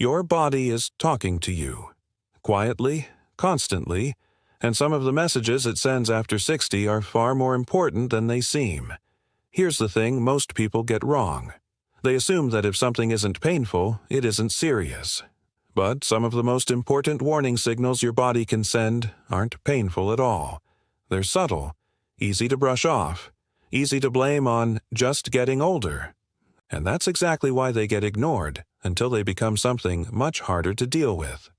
Your body is talking to you, quietly, constantly, and some of the messages it sends after 60 are far more important than they seem. Here's the thing most people get wrong. They assume that if something isn't painful, it isn't serious. But some of the most important warning signals your body can send aren't painful at all. They're subtle, easy to brush off, easy to blame on just getting older. And that's exactly why they get ignored until they become something much harder to deal with.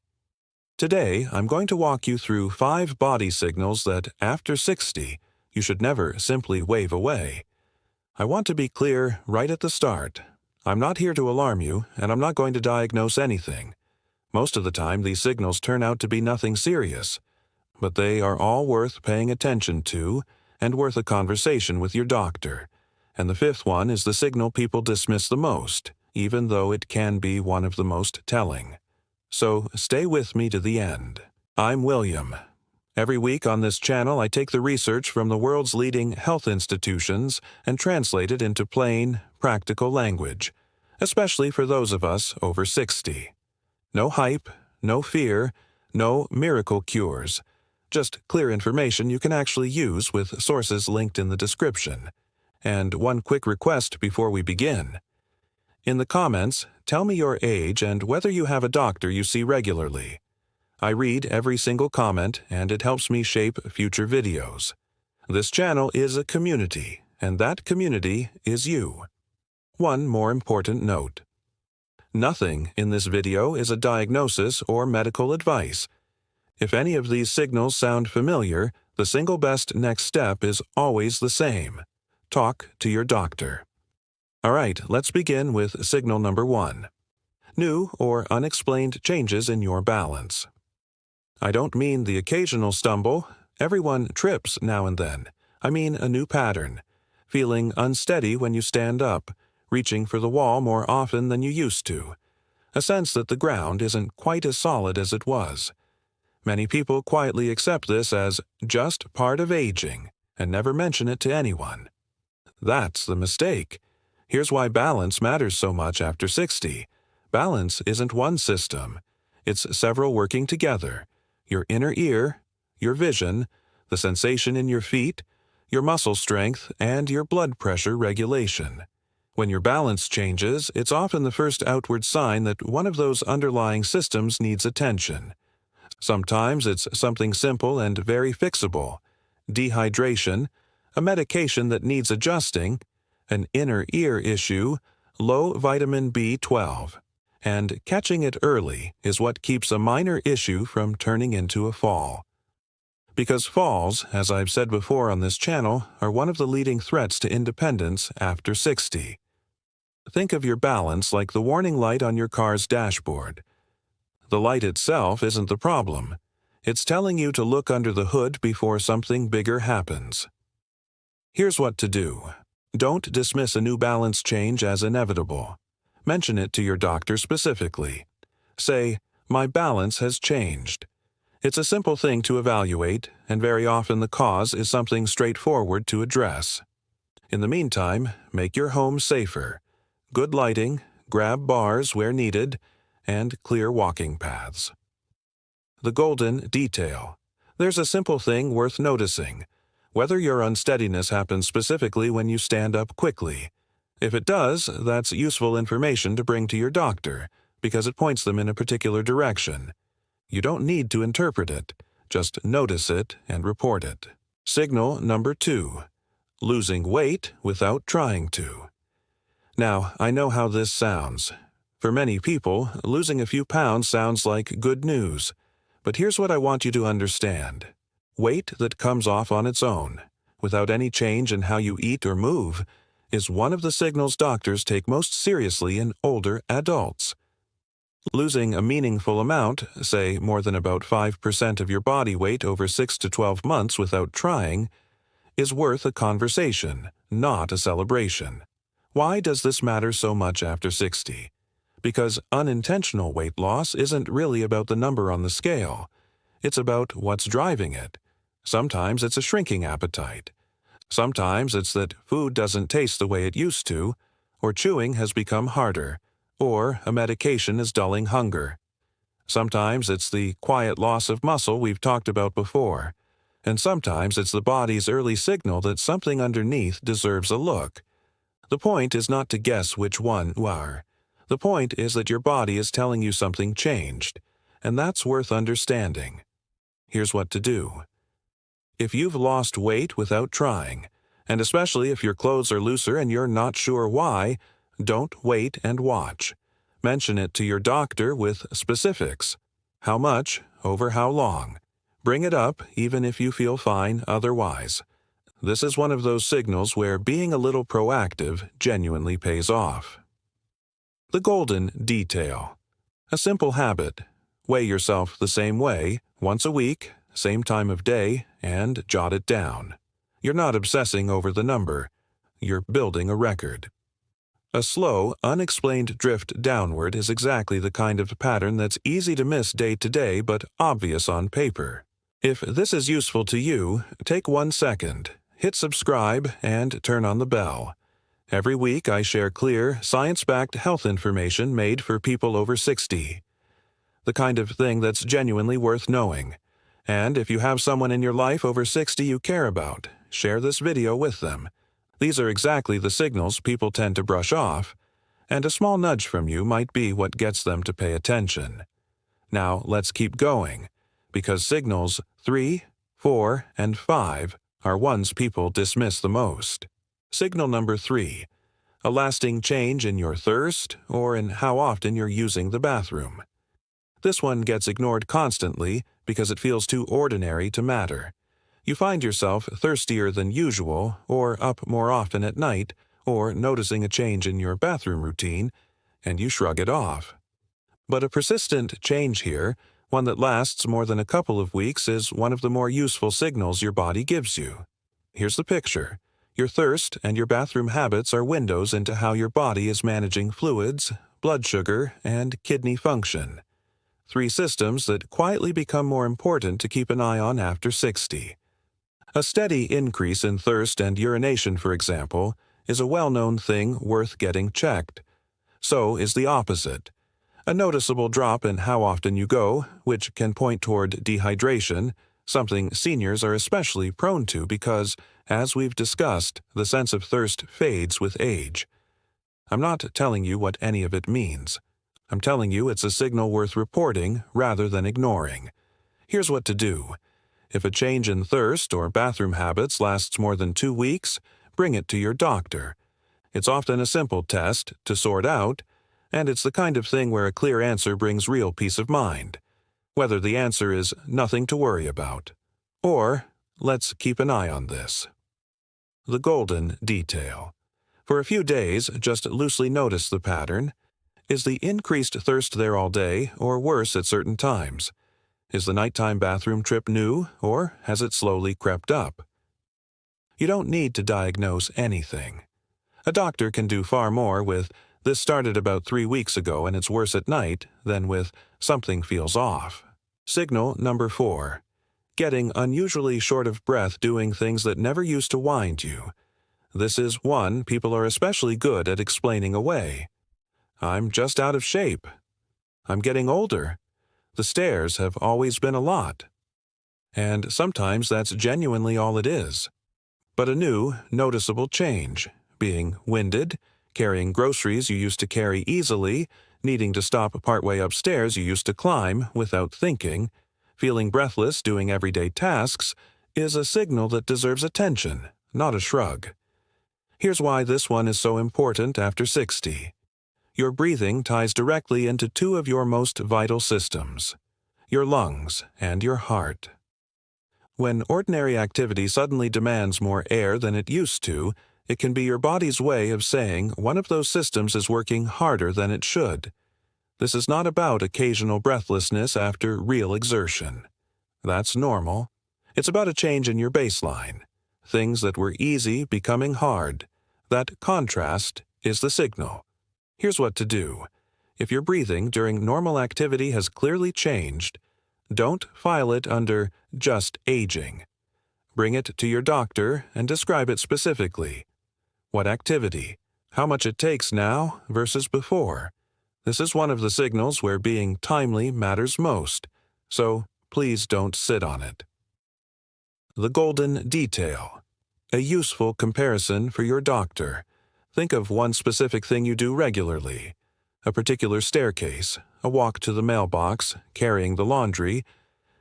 Today, I'm going to walk you through 5 body signals that, after 60, you should never simply wave away. I want to be clear right at the start. I'm not here to alarm you, and I'm not going to diagnose anything. Most of the time, these signals turn out to be nothing serious, but they are all worth paying attention to and worth a conversation with your doctor. And the 5th one is the signal people dismiss the most, even though it can be one of the most telling. So stay with me to the end. I'm William. Every week on this channel, I take the research from the world's leading health institutions and translate it into plain, practical language, especially for those of us over 60. No hype, no fear, no miracle cures. Just clear information you can actually use with sources linked in the description. And one quick request before we begin. In the comments, tell me your age and whether you have a doctor you see regularly. I read every single comment, and it helps me shape future videos. This channel is a community, and that community is you. One more important note. Nothing in this video is a diagnosis or medical advice. If any of these signals sound familiar, the single best next step is always the same. Talk to your doctor. All right, let's begin with signal number 1. New or unexplained changes in your balance. I don't mean the occasional stumble. Everyone trips now and then. I mean a new pattern. Feeling unsteady when you stand up, reaching for the wall more often than you used to. A sense that the ground isn't quite as solid as it was. Many people quietly accept this as just part of aging and never mention it to anyone. That's the mistake. Here's why balance matters so much after 60. Balance isn't one system. It's several working together. Your inner ear, your vision, the sensation in your feet, your muscle strength, and your blood pressure regulation. When your balance changes, it's often the first outward sign that one of those underlying systems needs attention. Sometimes it's something simple and very fixable. Dehydration, a medication that needs adjusting, an inner ear issue, low vitamin B12. And catching it early is what keeps a minor issue from turning into a fall. Because falls, as I've said before on this channel, are one of the leading threats to independence after 60. Think of your balance like the warning light on your car's dashboard. The light itself isn't the problem. It's telling you to look under the hood before something bigger happens. Here's what to do. Don't dismiss a new balance change as inevitable. Mention it to your doctor specifically. Say, "My balance has changed." It's a simple thing to evaluate, and very often the cause is something straightforward to address. In the meantime, make your home safer. Good lighting, grab bars where needed, and clear walking paths. The golden detail. There's a simple thing worth noticing. Whether your unsteadiness happens specifically when you stand up quickly. If it does, that's useful information to bring to your doctor, because it points them in a particular direction. You don't need to interpret it, just notice it and report it. Signal number 2. Losing weight without trying to. Now, I know how this sounds. For many people, losing a few pounds sounds like good news. But here's what I want you to understand. Weight that comes off on its own, without any change in how you eat or move, is one of the signals doctors take most seriously in older adults. Losing a meaningful amount, say more than about 5% of your body weight over 6 to 12 months without trying, is worth a conversation, not a celebration. Why does this matter so much after 60? Because unintentional weight loss isn't really about the number on the scale. It's about what's driving it. Sometimes it's a shrinking appetite. Sometimes it's that food doesn't taste the way it used to, or chewing has become harder, or a medication is dulling hunger. Sometimes it's the quiet loss of muscle we've talked about before, and sometimes it's the body's early signal that something underneath deserves a look. The point is not to guess which one you are. The point is that your body is telling you something changed, and that's worth understanding. Here's what to do. If you've lost weight without trying, and especially if your clothes are looser and you're not sure why, don't wait and watch. Mention it to your doctor with specifics. How much, over how long. Bring it up even if you feel fine otherwise. This is one of those signals where being a little proactive genuinely pays off. The golden detail. A simple habit. Weigh yourself the same way, once a week, same time of day, and jot it down. You're not obsessing over the number. You're building a record. A slow, unexplained drift downward is exactly the kind of pattern that's easy to miss day to day but obvious on paper. If this is useful to you, take 1 second, hit subscribe, and turn on the bell. Every week I share clear, science-backed health information made for people over 60. The kind of thing that's genuinely worth knowing. And if you have someone in your life over 60 you care about, share this video with them. These are exactly the signals people tend to brush off, and a small nudge from you might be what gets them to pay attention. Now let's keep going, because signals 3, 4, and 5 are ones people dismiss the most. Signal number 3, a lasting change in your thirst or in how often you're using the bathroom. This one gets ignored constantly because it feels too ordinary to matter. You find yourself thirstier than usual, or up more often at night, or noticing a change in your bathroom routine, and you shrug it off. But a persistent change here, one that lasts more than a couple of weeks, is one of the more useful signals your body gives you. Here's the picture. Your thirst and your bathroom habits are windows into how your body is managing fluids, blood sugar, and kidney function. 3 systems that quietly become more important to keep an eye on after 60. A steady increase in thirst and urination, for example, is a well-known thing worth getting checked. So is the opposite. A noticeable drop in how often you go, which can point toward dehydration, something seniors are especially prone to because, as we've discussed, the sense of thirst fades with age. I'm not telling you what any of it means. I'm telling you it's a signal worth reporting rather than ignoring. Here's what to do. If a change in thirst or bathroom habits lasts more than 2 weeks, bring it to your doctor. It's often a simple test to sort out, and it's the kind of thing where a clear answer brings real peace of mind. Whether the answer is nothing to worry about, or let's keep an eye on this. The golden detail. For a few days, just loosely notice the pattern. Is the increased thirst there all day, or worse at certain times? Is the nighttime bathroom trip new, or has it slowly crept up? You don't need to diagnose anything. A doctor can do far more with, "This started about 3 weeks ago and it's worse at night," than with, "Something feels off." Signal number 4. Getting unusually short of breath doing things that never used to wind you. This is one people are especially good at explaining away. "I'm just out of shape." "I'm getting older." "The stairs have always been a lot." And sometimes that's genuinely all it is. But a new, noticeable change, being winded, carrying groceries you used to carry easily, needing to stop partway upstairs you used to climb without thinking, feeling breathless doing everyday tasks, is a signal that deserves attention, not a shrug. Here's why this one is so important after 60. Your breathing ties directly into 2 of your most vital systems, your lungs and your heart. When ordinary activity suddenly demands more air than it used to, it can be your body's way of saying one of those systems is working harder than it should. This is not about occasional breathlessness after real exertion. That's normal. It's about a change in your baseline. Things that were easy becoming hard. That contrast is the signal. Here's what to do. If your breathing during normal activity has clearly changed, don't file it under just aging. Bring it to your doctor and describe it specifically. What activity? How much it takes now versus before? This is one of the signals where being timely matters most, so please don't sit on it. The golden detail. A useful comparison for your doctor. Think of one specific thing you do regularly. A particular staircase, a walk to the mailbox, carrying the laundry,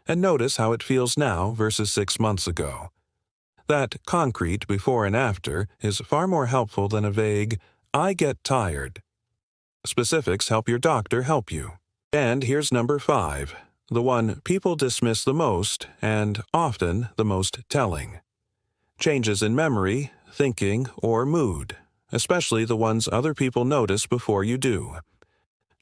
and notice how it feels now versus 6 months ago. That concrete before and after is far more helpful than a vague, "I get tired." Specifics help your doctor help you. And here's number 5, the one people dismiss the most and often the most telling. Changes in memory, thinking, or mood, especially the ones other people notice before you do.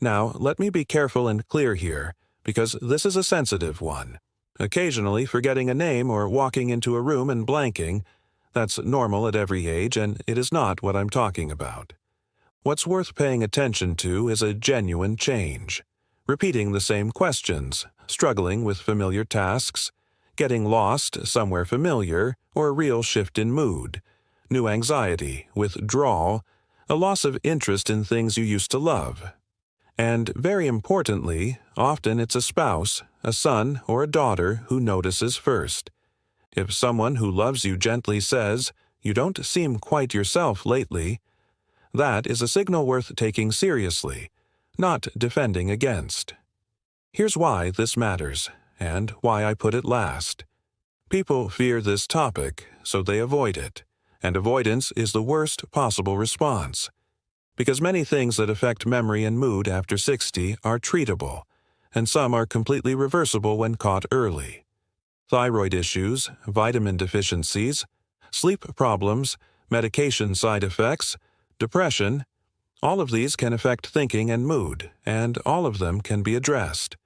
Now, let me be careful and clear here, because this is a sensitive one. Occasionally forgetting a name or walking into a room and blanking, that's normal at every age, and it is not what I'm talking about. What's worth paying attention to is a genuine change. Repeating the same questions, struggling with familiar tasks, getting lost somewhere familiar, or a real shift in mood, new anxiety, withdrawal, a loss of interest in things you used to love. And very importantly, often it's a spouse, a son, or a daughter who notices first. If someone who loves you gently says, "You don't seem quite yourself lately," that is a signal worth taking seriously, not defending against. Here's why this matters, and why I put it last. People fear this topic, so they avoid it, and avoidance is the worst possible response. Because many things that affect memory and mood after 60 are treatable, and some are completely reversible when caught early. Thyroid issues, vitamin deficiencies, sleep problems, medication side effects, depression, all of these can affect thinking and mood, and all of them can be addressed.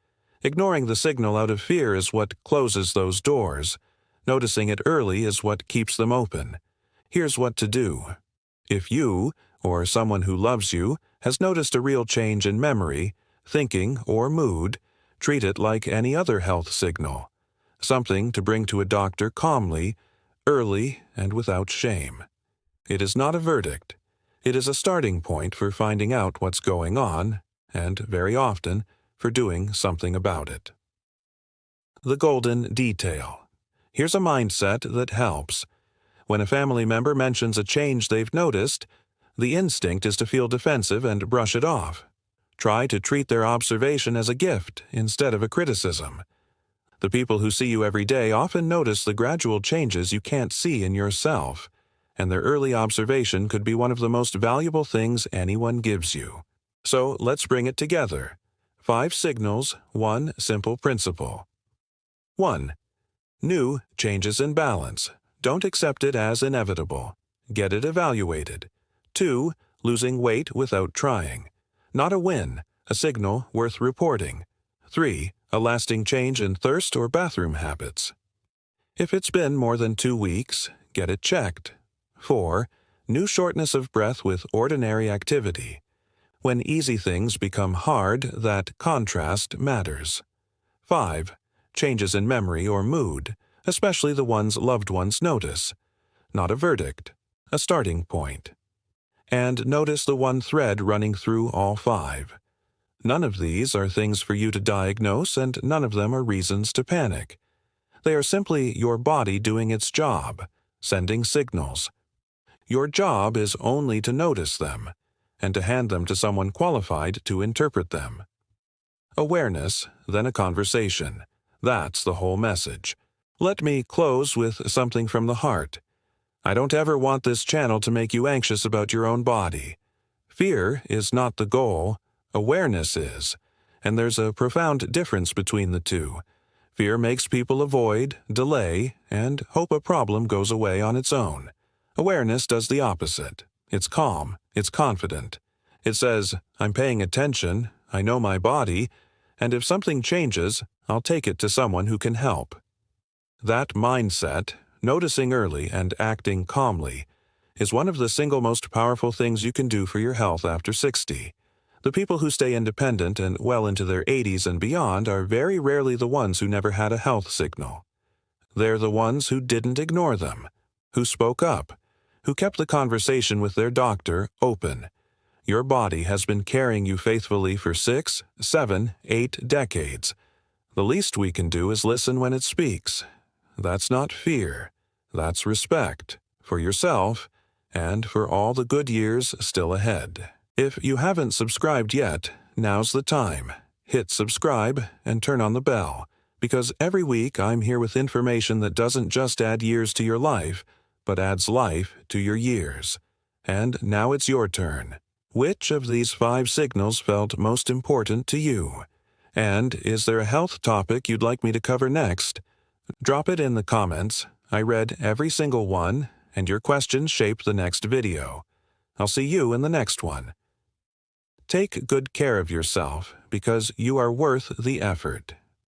Ignoring the signal out of fear is what closes those doors. Noticing it early is what keeps them open. Here's what to do. If you, or someone who loves you, has noticed a real change in memory, thinking, or mood, treat it like any other health signal. Something to bring to a doctor calmly, early, and without shame. It is not a verdict. It is a starting point for finding out what's going on, and, very often, for doing something about it. The golden detail. Here's a mindset that helps. When a family member mentions a change they've noticed, the instinct is to feel defensive and brush it off. Try to treat their observation as a gift instead of a criticism. The people who see you every day often notice the gradual changes you can't see in yourself, and their early observation could be one of the most valuable things anyone gives you. So let's bring it together. 5 signals, 1 simple principle. 1. New changes in balance. Don't accept it as inevitable. Get it evaluated. 2. Losing weight without trying. Not a win, a signal worth reporting. 3. A lasting change in thirst or bathroom habits. If it's been more than 2 weeks, get it checked. 4. New shortness of breath with ordinary activity. When easy things become hard, that contrast matters. 5. Changes in memory or mood, especially the ones loved ones notice. Not a verdict, a starting point. And notice the one thread running through all 5. None of these are things for you to diagnose, and none of them are reasons to panic. They are simply your body doing its job, sending signals. Your job is only to notice them, and to hand them to someone qualified to interpret them. Awareness, then a conversation. That's the whole message. Let me close with something from the heart. I don't ever want this channel to make you anxious about your own body. Fear is not the goal, awareness is, and there's a profound difference between the two. Fear makes people avoid, delay, and hope a problem goes away on its own. Awareness does the opposite. It's calm, it's confident. It says, I'm paying attention, I know my body, and if something changes, I'll take it to someone who can help. That mindset, noticing early and acting calmly, is one of the single most powerful things you can do for your health after 60. The people who stay independent and well into their 80s and beyond are very rarely the ones who never had a health signal. They're the ones who didn't ignore them, who spoke up, who kept the conversation with their doctor open, Your body has been carrying you faithfully for 6, 7, 8 decades. The least we can do is listen when it speaks. That's not fear. That's respect for yourself and for all the good years still ahead. If you haven't subscribed yet, now's the time. Hit subscribe and turn on the bell, because every week I'm here with information that doesn't just add years to your life, but adds life to your years. And now it's your turn. Which of these 5 signals felt most important to you? And is there a health topic you'd like me to cover next? Drop it in the comments. I read every single one, and your questions shape the next video. I'll see you in the next one. Take good care of yourself, because you are worth the effort.